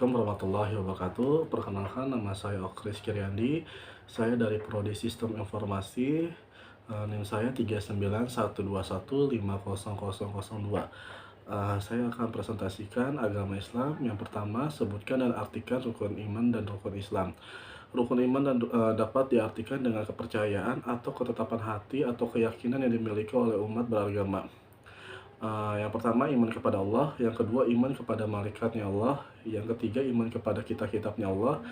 Assalamualaikum warahmatullahi wabarakatuh. Perkenalkan, nama saya Okris Kiryandi. Saya dari Prodi Sistem Informasi. NIM saya 39121500002. Saya akan presentasikan agama Islam. Yang pertama, sebutkan dan artikan rukun iman dan rukun Islam. Rukun iman dapat diartikan dengan kepercayaan atau ketetapan hati atau keyakinan yang dimiliki oleh umat beragama. Yang pertama, iman kepada Allah. Yang kedua, iman kepada malaikatnya Allah. Yang ketiga, iman kepada kitab-kitabnya Allah.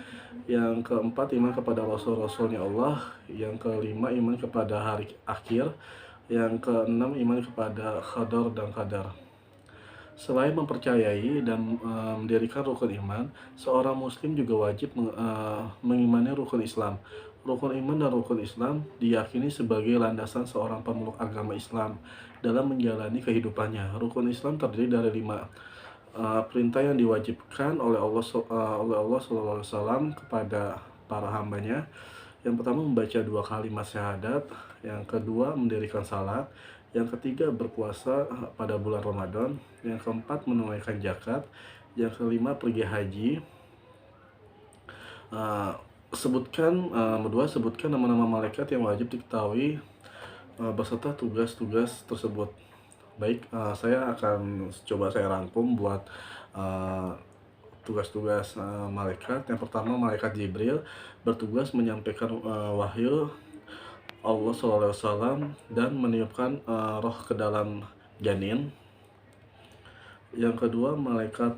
Yang keempat, iman kepada rasul-rasulnya Allah. Yang kelima, iman kepada hari akhir. Yang keenam, iman kepada qadar dan qadar. Selain mempercayai dan mendirikan rukun iman, seorang muslim juga wajib mengimani rukun Islam. Rukun iman dan rukun Islam diyakini sebagai landasan seorang pemeluk agama Islam dalam menjalani kehidupannya. Rukun Islam terdiri dari 5 perintah yang diwajibkan oleh Allah SAW kepada para hambanya. Yang pertama, membaca 2 kalimat syahadat. Yang kedua, mendirikan salat. Yang ketiga, berpuasa pada bulan Ramadan. Yang keempat, menunaikan zakat. Yang kelima, pergi haji. Sebutkan nama-nama malaikat yang wajib diketahui beserta tugas-tugas tersebut. Baik, saya akan coba saya rangkum buat tugas-tugas malaikat. Yang pertama, malaikat Jibril bertugas menyampaikan wahyu Allah SAW dan meniupkan roh ke dalam janin. Yang kedua, malaikat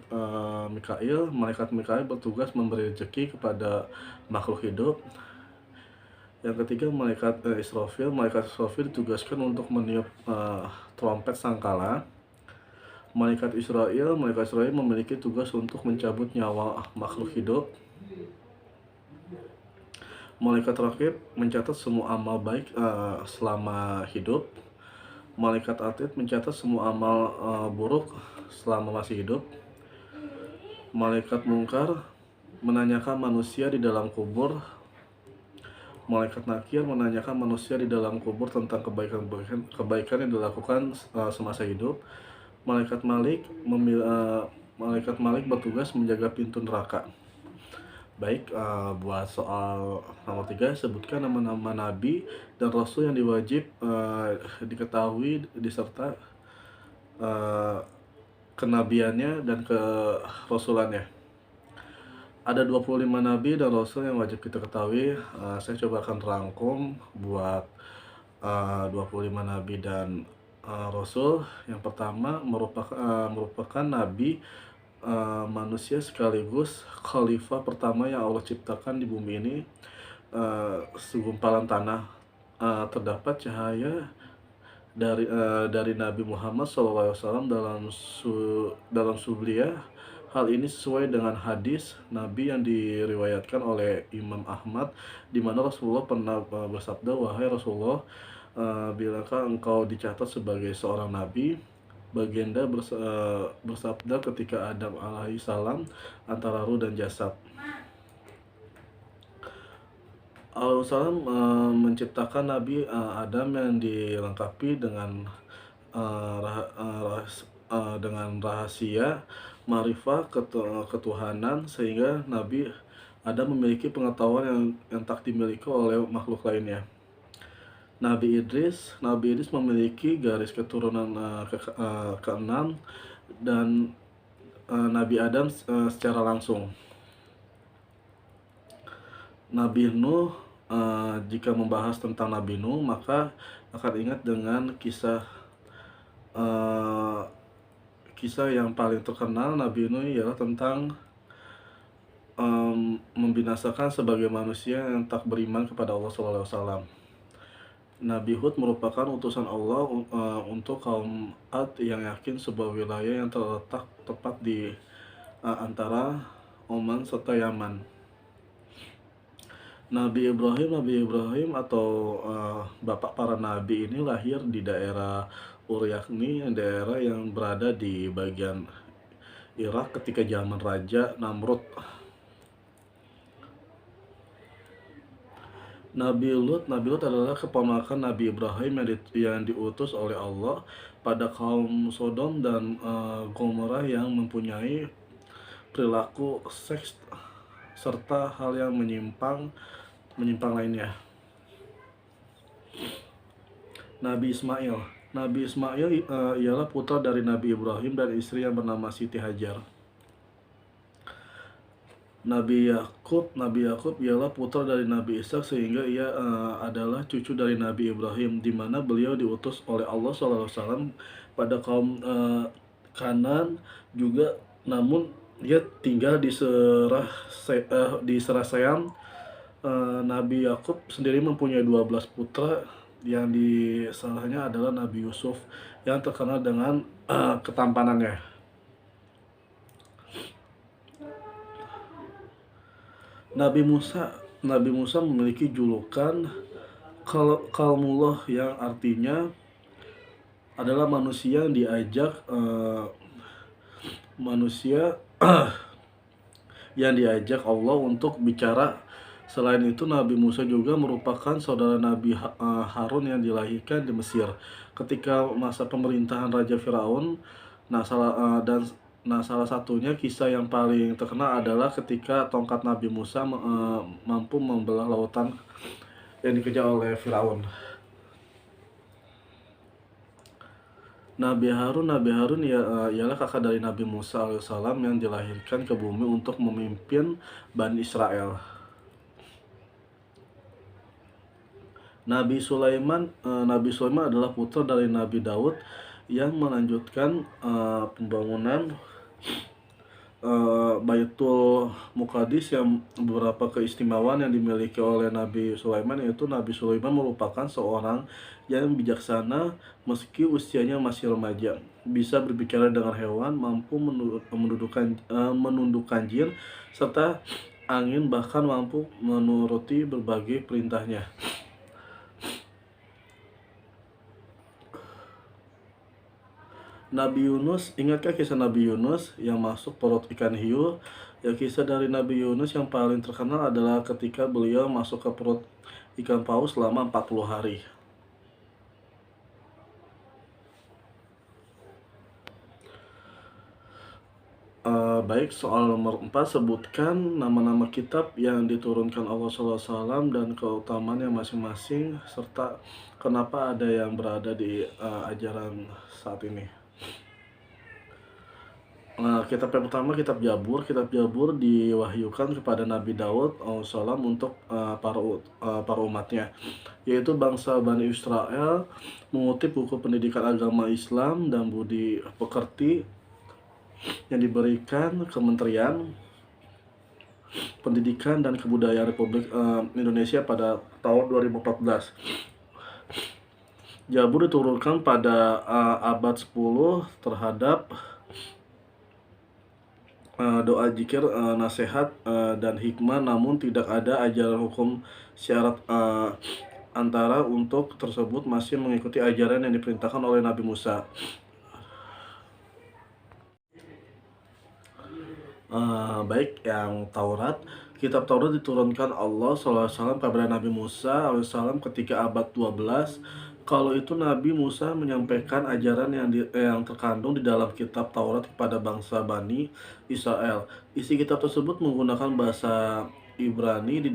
Mikail bertugas memberi rezeki kepada makhluk hidup. Yang ketiga, malaikat Israfil ditugaskan untuk meniup trompet sangkala. Malaikat Israel memiliki tugas untuk mencabut nyawa makhluk hidup. Malaikat Rakib mencatat semua amal baik selama hidup. Malaikat Atid mencatat semua amal buruk selama masih hidup. Malaikat Mungkar menanyakan manusia di dalam kubur. Malaikat Nakir menanyakan manusia di dalam kubur tentang kebaikan yang dilakukan semasa hidup. Malaikat Malik bertugas menjaga pintu neraka. Baik, buat soal nomor 3, sebutkan nama-nama nabi dan rasul yang diwajib diketahui diserta kenabiannya dan kerasulannya. Ada 25 nabi dan rasul yang wajib kita ketahui. Saya coba akan rangkum buat 25 nabi dan rasul. Yang pertama, merupakan nabi manusia sekaligus khalifah pertama yang Allah ciptakan di bumi ini. Segumpalan tanah terdapat cahaya dari Nabi Muhammad SAW dalam subliyah. Hal ini sesuai dengan hadis Nabi yang diriwayatkan oleh Imam Ahmad, di mana Rasulullah pernah bersabda, "Wahai Rasulullah, bilakah engkau dicatat sebagai seorang nabi?" Baginda bersabda ketika Adam alaihissalam antara ruh dan jasad. Allah SAW menciptakan Nabi Adam yang dilengkapi dengan rahasia ma'rifah ketuhanan, sehingga Nabi Adam memiliki pengetahuan yang tak dimiliki oleh makhluk lainnya. Nabi Idris memiliki garis keturunan keenam dan Nabi Adam secara langsung. Nabi Nuh, jika membahas tentang Nabi Nuh, maka akan ingat dengan kisah yang paling terkenal Nabi Nuh, ialah tentang membinasakan sebagai manusia yang tak beriman kepada Allah SAW. Nabi Hud merupakan utusan Allah untuk kaum Ad yang yakin sebuah wilayah yang terletak tepat di antara Oman serta Yaman. Nabi Ibrahim atau bapak para nabi ini lahir di daerah Ur, yakni daerah yang berada di bagian Irak ketika zaman Raja Namrud. Nabi Lut adalah keponakan Nabi Ibrahim yang diutus oleh Allah pada kaum Sodom dan Gomorrah yang mempunyai perilaku seks, serta hal yang menyimpang lainnya. Nabi Ismail. Nabi Ismail ialah putra dari Nabi Ibrahim dan istri yang bernama Siti Hajar. Nabi Yakub ialah putra dari Nabi Ishak, sehingga ia adalah cucu dari Nabi Ibrahim, di mana beliau diutus oleh Allah SAW pada kaum Kanan juga, namun dia tinggal di Serasayam. Nabi Yakub sendiri mempunyai 12 putra, yang di salahnya adalah Nabi Yusuf yang terkenal dengan ketampanannya. Nabi Musa memiliki julukan Kalmullah, yang artinya adalah manusia yang diajak Allah untuk bicara. Selain itu, Nabi Musa juga merupakan saudara Nabi Harun yang dilahirkan di Mesir ketika masa pemerintahan Raja Firaun. Salah satunya kisah yang paling terkenal adalah ketika tongkat Nabi Musa mampu membelah lautan yang dikejar oleh Firaun. Nabi Harun ialah kakak dari Nabi Musa alaihissalam yang dilahirkan ke bumi untuk memimpin Bani Israel. Nabi Sulaiman adalah putra dari Nabi Daud yang melanjutkan pembangunan Baitul Muqaddis. Yang beberapa keistimewaan yang dimiliki oleh Nabi Sulaiman, yaitu Nabi Sulaiman merupakan seorang yang bijaksana meski usianya masih remaja, bisa berbicara dengan hewan, mampu menundukkan jin serta angin, bahkan mampu menuruti berbagai perintahnya. Nabi Yunus, ingatkah kisah Nabi Yunus yang masuk perut ikan hiu? Ya, kisah dari Nabi Yunus yang paling terkenal adalah ketika beliau masuk ke perut ikan paus selama 40 hari. Baik, soal nomor 4, sebutkan nama-nama kitab yang diturunkan Allah SAW dan keutamaannya masing-masing, serta kenapa ada yang berada di ajaran saat ini. Kitab yang pertama, Kitab Jabur. Kitab Jabur diwahyukan kepada Nabi Daud alaihissalam untuk para umatnya, yaitu bangsa Bani Israel, mengutip buku pendidikan agama Islam dan budi pekerti yang diberikan Kementerian Pendidikan dan Kebudayaan Republik Indonesia pada tahun 2014. Jabur diturunkan pada abad 10 terhadap doa, zikir, nasihat, dan hikmah, namun tidak ada ajaran hukum syarat. Antara untuk tersebut masih mengikuti ajaran yang diperintahkan oleh Nabi Musa. Baik, yang Taurat. Kitab Taurat diturunkan Allah SAW kepada Nabi Musa alaihissalam ketika abad 12. Kalau itu Nabi Musa menyampaikan ajaran yang terkandung di dalam kitab Taurat kepada bangsa Bani Israel. Isi kitab tersebut menggunakan bahasa Ibrani.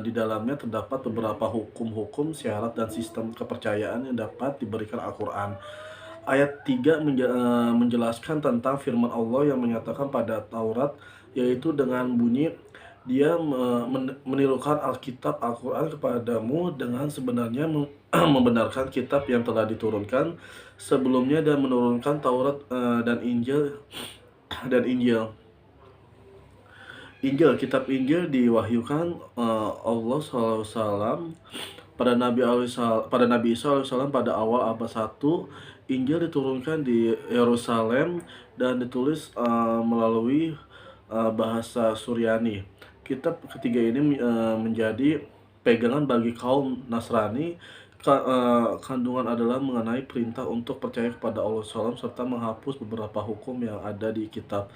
Di dalamnya terdapat beberapa hukum-hukum, syarat, dan sistem kepercayaan yang dapat diberikan Al-Quran. Ayat 3 menjelaskan tentang firman Allah yang menyatakan pada Taurat, yaitu dengan bunyi, Dia menirukan Alkitab Al-Quran kepadamu dengan sebenarnya membenarkan kitab yang telah diturunkan sebelumnya dan menurunkan Taurat dan Injil. Kitab Injil diwahyukan Allah SAW pada Nabi Isa AS pada awal abad 1. Injil diturunkan di Yerusalem dan ditulis melalui bahasa Suryani. Kitab ketiga ini menjadi pegangan bagi kaum Nasrani. Kandungan adalah mengenai perintah untuk percaya kepada Allah SAW serta menghapus beberapa hukum yang ada di kitab.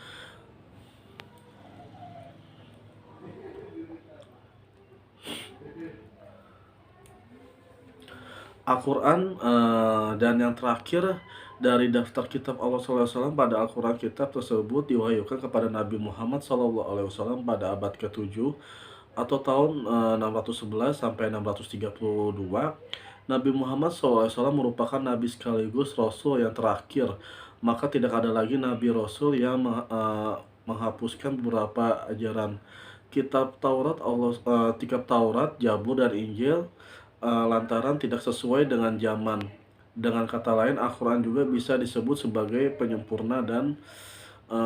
Al-Quran. Dan yang terakhir, Dari daftar kitab Allah SAW pada Al-Quran, kitab tersebut diwahyukan kepada Nabi Muhammad SAW pada abad ke-7 atau tahun 611 sampai 632. Nabi Muhammad SAW merupakan nabi sekaligus rasul yang terakhir, maka tidak ada lagi nabi rasul yang menghapuskan beberapa ajaran kitab Taurat, Zabur, dan Injil lantaran tidak sesuai dengan zaman. Dengan kata lain, Al-Quran juga bisa disebut sebagai penyempurna dan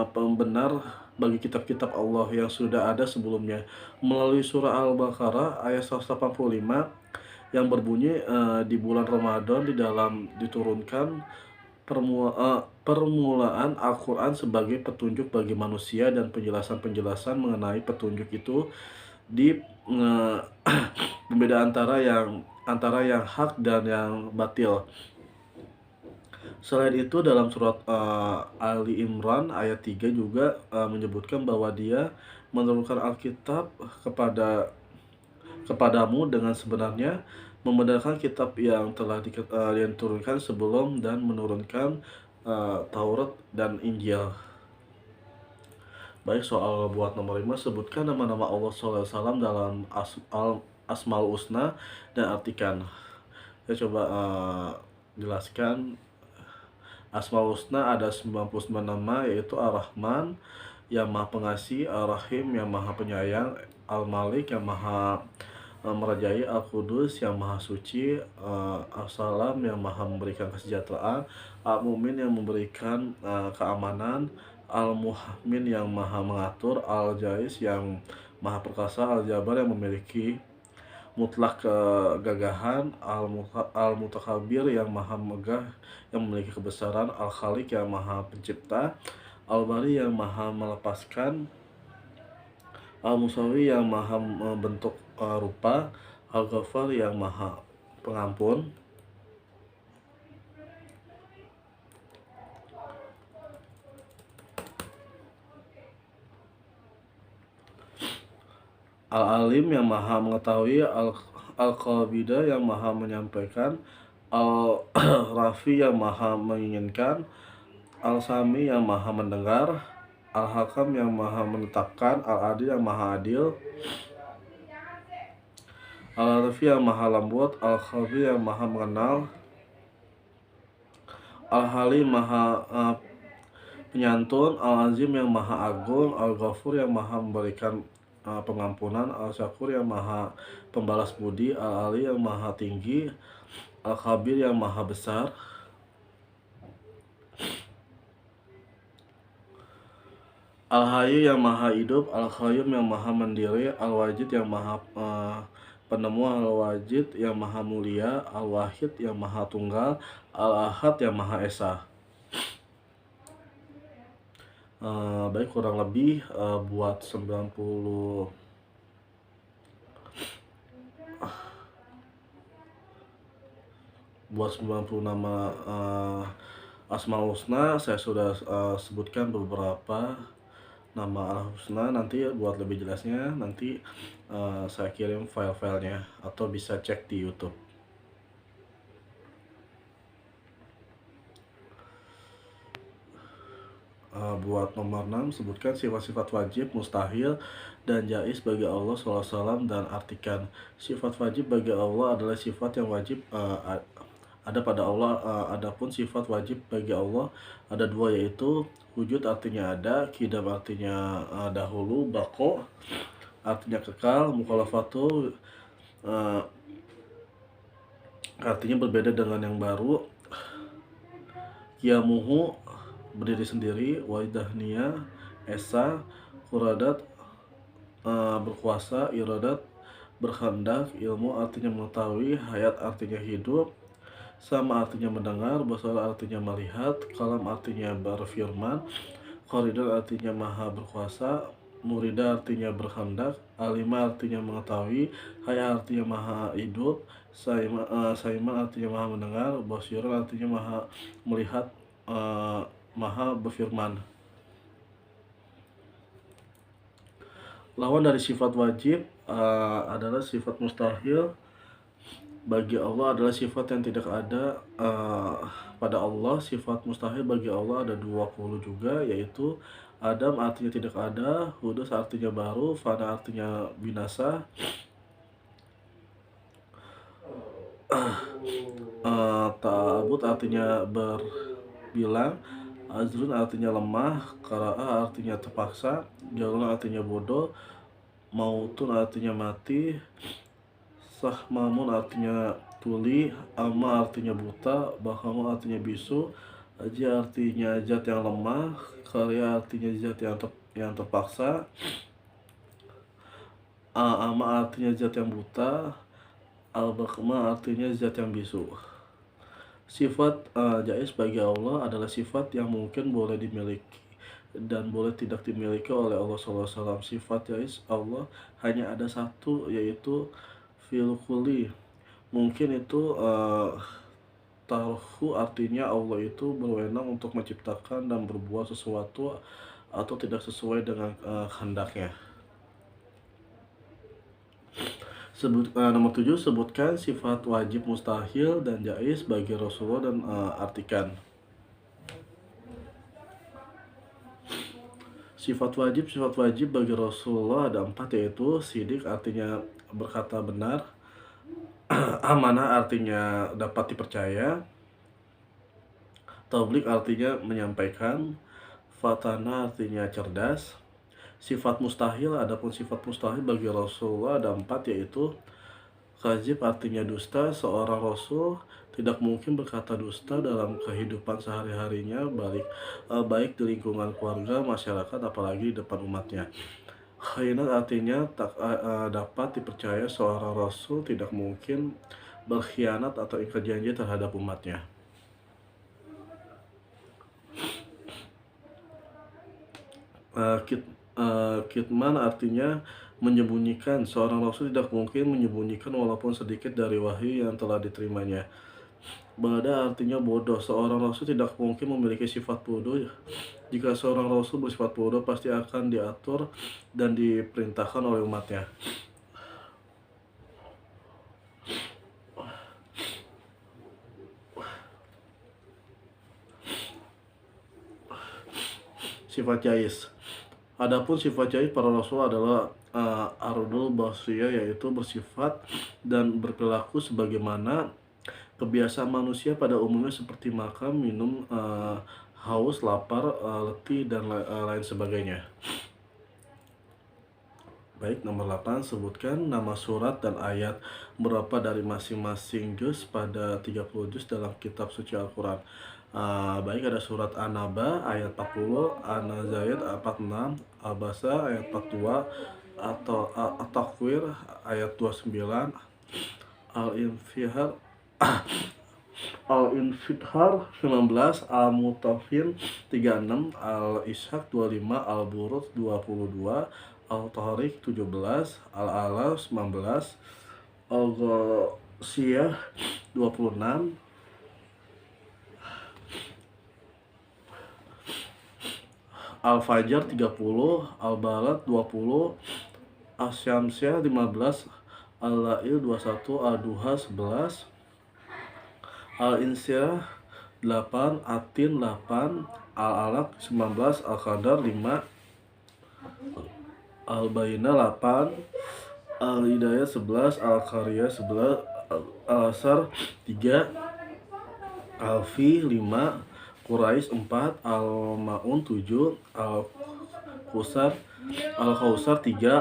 pembenar bagi kitab-kitab Allah yang sudah ada sebelumnya. Melalui surah Al-Baqarah ayat 185 yang berbunyi, di bulan Ramadan di dalam diturunkan permulaan Al-Quran sebagai petunjuk bagi manusia dan penjelasan-penjelasan mengenai petunjuk itu di pembeda antara yang hak dan yang batil. Selain itu, dalam surat Ali Imran ayat 3 juga menyebutkan bahwa Dia menurunkan Alkitab kepadamu dengan sebenarnya, membenarkan kitab yang telah diturunkan sebelum dan menurunkan Taurat dan Injil. Baik, soal buat nomor 5, sebutkan nama-nama Allah SAW dalam Asmaul Husna dan artikan. Saya coba jelaskan. Asmaul Husna ada 99 nama, yaitu Ar-Rahman yang Maha Pengasih, Ar-Rahim yang Maha Penyayang, Al-Malik yang Maha Merajai, Al-Qudus yang Maha Suci, As-Salam yang Maha memberikan kesejahteraan, Al-Mu'min yang memberikan keamanan, Al-Muhaimin yang Maha mengatur, Al-Jais yang Maha Perkasa, Al-Jabar yang memiliki mutlak kegagahan, Al-Mutakabir yang Maha Megah yang memiliki kebesaran, Al-Khaliq yang Maha Pencipta, Al-Bari yang Maha melepaskan, Al-Musawi yang Maha membentuk rupa, Al-Ghafar yang Maha Pengampun, Al-Alim yang Maha mengetahui, Al-Qabidah yang Maha menyampaikan, Al-Rafi yang Maha menginginkan, Al-Sami yang Maha mendengar, Al-Hakam yang Maha menetapkan, Al-Adil yang Maha adil, Al-Rafi yang Maha lembut, Al-Khabir yang Maha mengenal, Al-Halim Maha penyantun, Al-Azim yang Maha agung, Al-Ghafur yang Maha memberikan pengampunan, Al-Syakur yang Maha pembalas budi, Al-Ali yang Maha tinggi, Al-Khabir yang Maha besar, Al-Hayyu yang Maha hidup, Al-Qayyum yang Maha mandiri, Al-Wajid yang Maha penemu, Al-Wajid yang Maha mulia, Al-Wahid yang Maha tunggal, Al-Ahad yang Maha esa. Baik, kurang lebih buat 90 nama Asmaul Husna. Saya sudah sebutkan beberapa nama Al-Husna. Nanti buat lebih jelasnya nanti saya kirim file-filenya atau bisa cek di YouTube. Buat nomor 6, sebutkan sifat-sifat wajib, mustahil, dan jais bagi Allah SAW dan artikan. Sifat wajib bagi Allah adalah sifat yang wajib ada pada Allah. Adapun sifat wajib bagi Allah ada dua, yaitu wujud artinya ada, kidam artinya dahulu, bako artinya kekal, mukhalafatu artinya berbeda dengan yang baru, kiamuhu berdiri sendiri, waidahnia esa, kuradat berkuasa, iradat berkehendak, ilmu artinya mengetahui, hayat artinya hidup, sama artinya mendengar, basar artinya melihat, kalam artinya berfirman, koridor artinya maha berkuasa, murida artinya berkehendak, alima artinya mengetahui, haya artinya maha hidup, saima artinya maha mendengar, basir artinya maha melihat, maha berfirman. Lawan dari sifat wajib adalah sifat mustahil. bagi Allah adalah sifat yang tidak ada pada Allah. Sifat mustahil bagi Allah ada 20 juga, yaitu Adam artinya tidak ada, Hudus artinya baru, Fana artinya binasa, Ta'abud artinya berbilang, Azrun artinya lemah, Kara'a artinya terpaksa, Jalun artinya bodoh, Mautun artinya mati, Sahmamun artinya tuli, Ama artinya buta, Bahamu artinya bisu, Aji artinya zat yang lemah, Karya artinya zat yang terpaksa, Ama artinya zat yang buta, Al-Bakma artinya zat yang bisu. Sifat jais bagi Allah adalah sifat yang mungkin boleh dimiliki dan boleh tidak dimiliki oleh Allah SAW. Sifat jais Allah hanya ada satu, yaitu fil kulli. Mungkin itu tarhu artinya Allah itu berwenang untuk menciptakan dan berbuat sesuatu atau tidak sesuai dengan kehendaknya. Nomor 7, sebutkan sifat wajib, mustahil, dan jais bagi Rasulullah dan artikan. Sifat wajib bagi Rasulullah ada 4, yaitu sidik artinya berkata benar, amanah artinya dapat dipercaya, tablik artinya menyampaikan, fatana artinya cerdas. Sifat mustahil, adapun sifat mustahil bagi Rasulullah ada 4, yaitu kadzib artinya dusta. Seorang Rasul tidak mungkin berkata dusta dalam kehidupan sehari-harinya, baik di lingkungan keluarga, masyarakat, apalagi di depan umatnya. Khianat artinya tak dapat dipercaya. Seorang Rasul tidak mungkin berkhianat atau ingkar janji terhadap umatnya. Kitman artinya menyembunyikan. Seorang Rasul tidak mungkin menyembunyikan walaupun sedikit dari wahyu yang telah diterimanya. Bada artinya bodoh. Seorang Rasul tidak mungkin memiliki sifat bodoh. Jika seorang Rasul bersifat bodoh, pasti akan diatur dan diperintahkan oleh umatnya. Sifat jais. Adapun sifat jais para Rasul adalah ardul basriyah, yaitu bersifat dan berperilaku sebagaimana kebiasaan manusia pada umumnya, seperti makan, minum, haus, lapar, letih, dan lain sebagainya. Baik, nomor 8, sebutkan nama surat dan ayat berapa dari masing-masing juz pada 30 juz dalam kitab suci Al-Quran. Baik, ada surat An-Naba ayat 40, An-Nazaid 46, Al-Basa ayat 42, atau At-Takwir ayat 29, Al-Infihar Al-Infithar 19, Al-Mutafin 36, Al-Ishaq 25, Al-Burud 22, Al-Tariq 17, Al-Alaq 19, Al-Ghasyiyah 26, Al-Fajr 30, Al-Balad 20, Asy-Syamsiyah 15, Al-Lail 21, Al-Duha 11, Al-Insyirah 8, At-Tin 8, Al-Alaq 19, Al-Qadar 5, Al-Bayyinah 8, Al-Hidayah 11, Al-Qariyah 11, Al-Asr 3, Al-Fi 5, Quraisy 4, Al-Maun 7, Al-Kausar 3,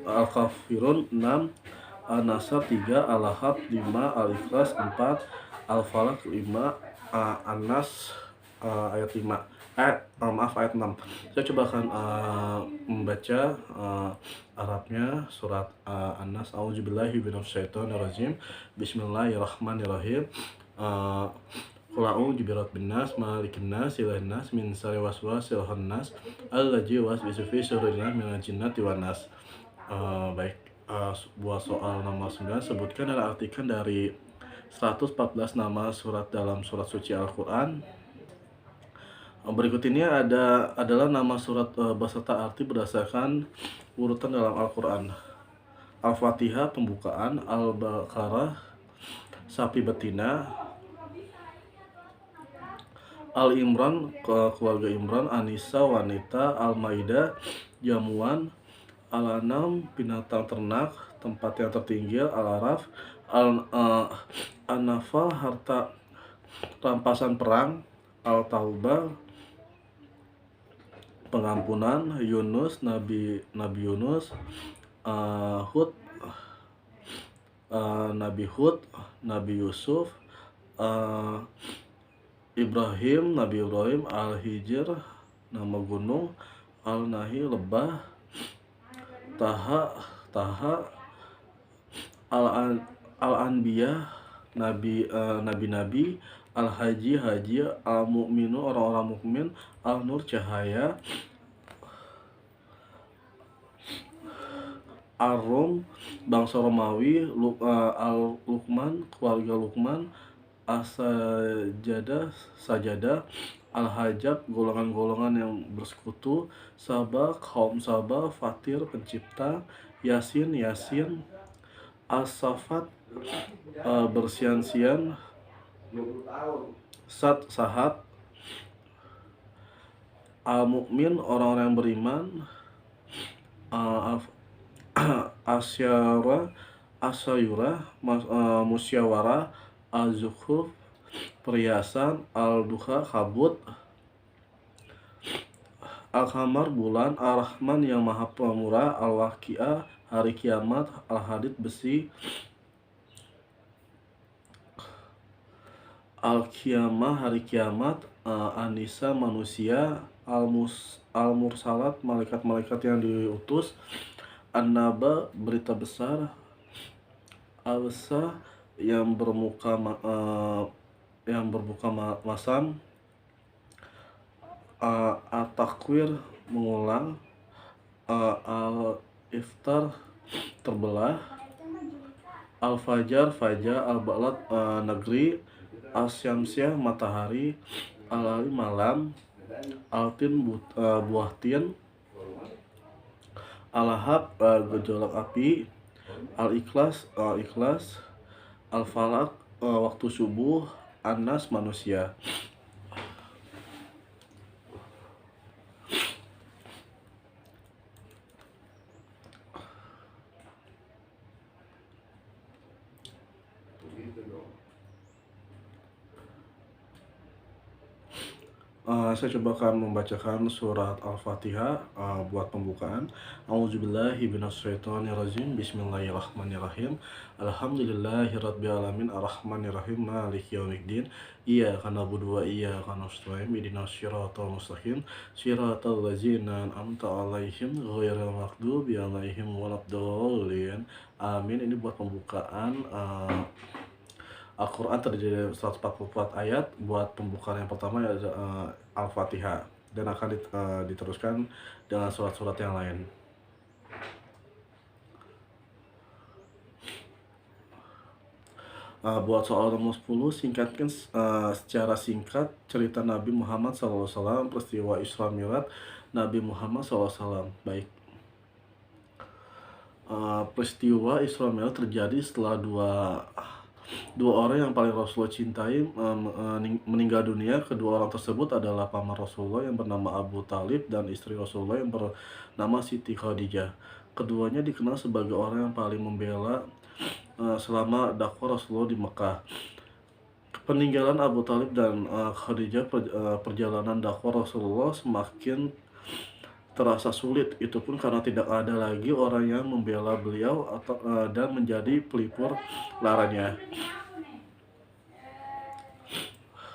Al-Kafirun 6, An-Nasr 3, Al-Lahab 5, Al-Ikhlas 4, Al-Falaq 5, An-Nas ayat 5. Ayat 6. Saya coba akan membaca Arabnya surat An-Nas. A'udzubillahi minasyaitonirrajim. Bismillahirrahmanirrahim. Qul a'udzu birabbin nas, malikin nas, ilahin nas, min syarri waswasil khannas, allazi yuwaswisu fi sudurin nas minal jinnati wan nas. Baik, buat soal nomor 9, sebutkan dan artikan dari 114 nama surat dalam surat suci Al-Quran. Berikut ini adalah nama surat beserta arti berdasarkan urutan dalam Al-Quran. Al-Fatihah pembukaan, Al-Baqarah sapi betina, Al-Imran keluarga Imran, An-Nisa wanita, Al-Maidah jamuan, Al-An'am binatang ternak tempat yang tertinggal, Al-Araf An-Nafal harta rampasan perang, Al-Taubah pengampunan, Yunus Nabi Yunus, Hud Nabi Hud, Nabi Yusuf, Nabi Ibrahim, Al-Hijr nama gunung, Al-Nahi lebah, Taha Al-Anbiya nabi-nabi, Al-Haji haji, Al-Mu'minu orang-orang mukmin, Al-Nur cahaya, Ar-Rum bangsa Romawi, Al-Luqman keluarga Luqman, Sajadah, Al-Hajab golongan-golongan yang bersekutu, Saba kaum Saba, Fatir pencipta, Yasin As-Safat bersian-sian, Sahat Al-Mu'min orang-orang yang beriman, Asyura musyawarah, Az-Zukhruf perhiasan, Al-Duha kabut, Al-Qamar bulan, Ar-Rahman yang maha pemurah, Al-Waqiah hari kiamat, Al-Hadid besi, Al-Qiyamah hari kiamat, An-Nisa manusia, Al-Mursalat malaikat-malaikat yang diutus, An-Naba berita besar, Al-Sa yang berbuka masam, At-Takwir mengulang, Al-Iftar terbelah, Al-Fajar fajar, Al-Balad negeri, Al-Syamsiah matahari, Al-Ali malam, Al-Tin buah tin, Al-Lahab gejolak api, Al-Ikhlas Al-Falaq waktu subuh, An-Nas manusia. Saya coba akan membacakan surat Al-Fatihah buat pembukaan. A'udzubillahi minasyaitonirrajim. Bismillahirrahmanirrahim. Alhamdulillahirabbil alamin arrahmanirrahim maliki yaumiddin. Iyyaka na'budu wa iyyaka nasta'in. Ihdinas siratal mustaqim. Siratal ladzina an'amta 'alaihim ghairil maghdubi 'alaihim waladdallin. Amin. Ini buat pembukaan Al-Quran terdiri dari 144 ayat. Buat pembukaan yang pertama yaitu Al-Fatihah, dan akan diteruskan dengan surat-surat yang lain. Buat soal nomor 10, singkatkan secara singkat cerita Nabi Muhammad SAW, peristiwa Isra Mi'raj Nabi Muhammad SAW. Baik. Peristiwa Isra Mi'raj terjadi setelah dua orang yang paling Rasulullah cintai meninggal dunia. Kedua orang tersebut adalah paman Rasulullah yang bernama Abu Talib dan istri Rasulullah yang bernama Siti Khadijah. Keduanya dikenal sebagai orang yang paling membela selama dakwah Rasulullah di Mekah. Peninggalan Abu Talib dan Khadijah, perjalanan dakwah Rasulullah semakin terasa sulit. Itu pun karena tidak ada lagi orang yang membela beliau dan menjadi pelipur laranya.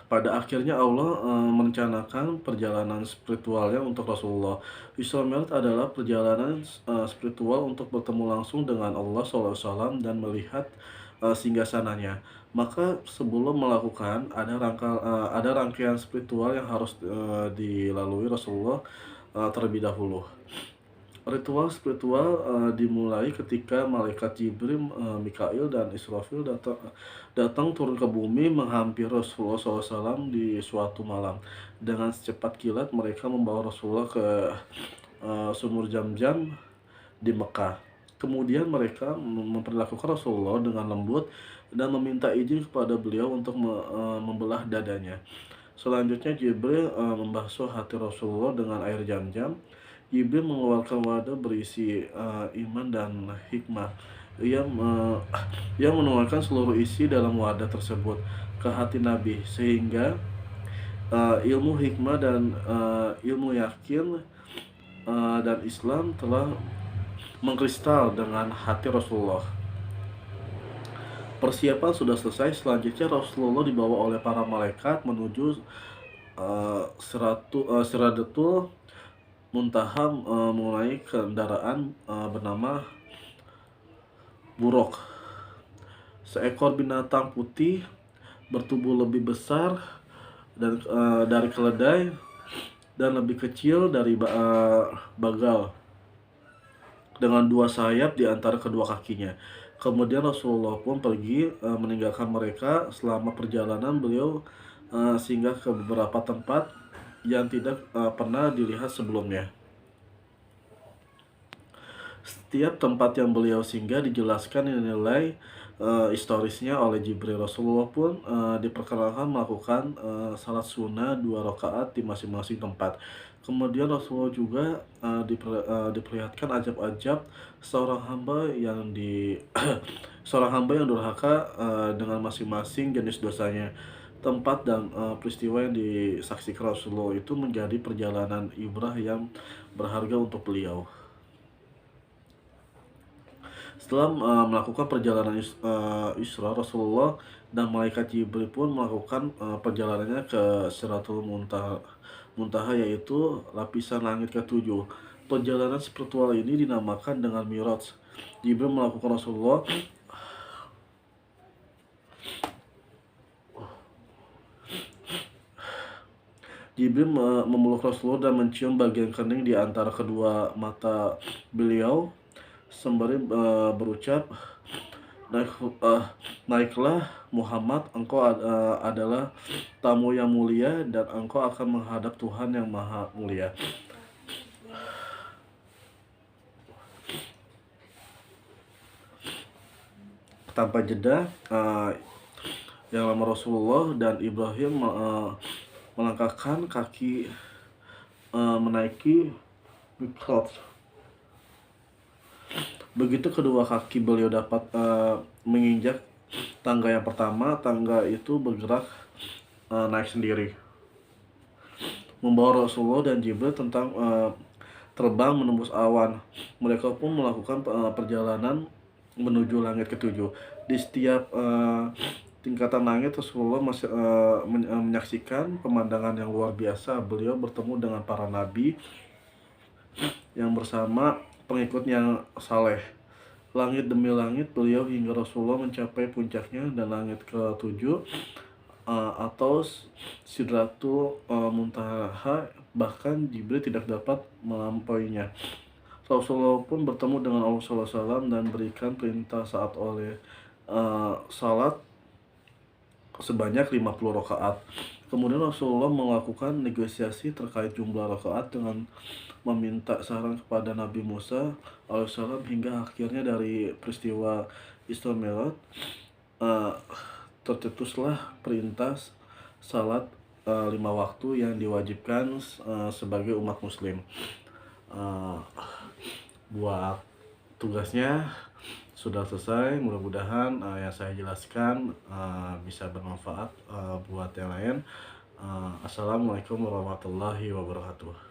Pada akhirnya Allah merencanakan perjalanan spiritualnya untuk Rasulullah. Isra Mi'raj adalah perjalanan spiritual untuk bertemu langsung dengan Allah SAW dan melihat singgasananya. Maka sebelum melakukan ada rangkaian spiritual yang harus dilalui Rasulullah terlebih dahulu. Ritual spiritual dimulai ketika malaikat Jibril, Mikail, dan Israfil datang turun ke bumi menghampiri Rasulullah SAW di suatu malam. Dengan secepat kilat mereka membawa Rasulullah ke sumur Zam-Zam di Mekah. Kemudian mereka memperlakukan Rasulullah dengan lembut dan meminta izin kepada beliau untuk membelah dadanya. Selanjutnya Jibril membasuh hati Rasulullah dengan air Zam-Zam. Jibril mengeluarkan wadah berisi iman dan hikmah. Ia ia menuangkan seluruh isi dalam wadah tersebut ke hati Nabi, sehingga ilmu hikmah dan ilmu yakin dan Islam telah mengkristal dengan hati Rasulullah. Persiapan sudah selesai. Selanjutnya Rasulullah dibawa oleh para malaikat menuju Siratul Muntaha, mengenai kendaraan bernama Buraq, seekor binatang putih bertubuh lebih besar dan dari keledai dan lebih kecil dari bagal, dengan dua sayap di antara kedua kakinya. Kemudian Rasulullah pun pergi meninggalkan mereka. Selama perjalanan beliau singgah ke beberapa tempat yang tidak pernah dilihat sebelumnya. Setiap tempat yang beliau singgah dijelaskan nilai historisnya oleh Jibril. Rasulullah pun diperkenalkan melakukan salat sunnah 2 rakaat di masing-masing tempat. Kemudian Rasulullah juga diperlihatkan ajab-ajab seorang hamba yang seorang hamba yang durhaka dengan masing-masing jenis dosanya. Tempat dan peristiwa yang disaksikan Rasulullah itu menjadi perjalanan ibrah yang berharga untuk beliau. Setelah melakukan perjalanan Isra, Rasulullah dan malaikat Jibril pun melakukan perjalanannya ke Siratul Muntaha, yaitu lapisan langit ke-7. Perjalanan spiritual ini dinamakan dengan Miraj. Jibril melakukan Rasulullah Jibril memeluk Rasulullah dan mencium bagian kening di antara kedua mata beliau sembari berucap, naiklah Muhammad, engkau adalah tamu yang mulia dan engkau akan menghadap Tuhan yang maha mulia. Tanpa jeda, yang lama Rasulullah dan Ibrahim melangkahkan kaki menaiki Miqrat. Begitu kedua kaki beliau dapat menginjak tangga yang pertama, tangga itu bergerak naik sendiri, membawa Rasulullah dan Jibril terbang menembus awan. Mereka pun melakukan perjalanan menuju langit ke-7. Di setiap tingkatan langit, Rasulullah masih menyaksikan pemandangan yang luar biasa. Beliau bertemu dengan para nabi yang bersama pengikutnya saleh. Langit demi langit beliau hingga Rasulullah mencapai puncaknya, dan langit ke-7 atau Sidratul Muntaha bahkan Jibril tidak dapat melampauinya. Rasulullah pun bertemu dengan Allah SAW dan berikan perintah saat oleh salat sebanyak 50 rakaat. Kemudian Rasulullah melakukan negosiasi terkait jumlah rakaat dengan meminta saran kepada Nabi Musa alaihissalam, hingga akhirnya dari peristiwa Isra Mi'raj tercetuslah perintah salat 5 waktu yang diwajibkan sebagai umat muslim. Buat tugasnya sudah selesai. Mudah-mudahan yang saya jelaskan bisa bermanfaat buat yang lain. Assalamualaikum warahmatullahi wabarakatuh.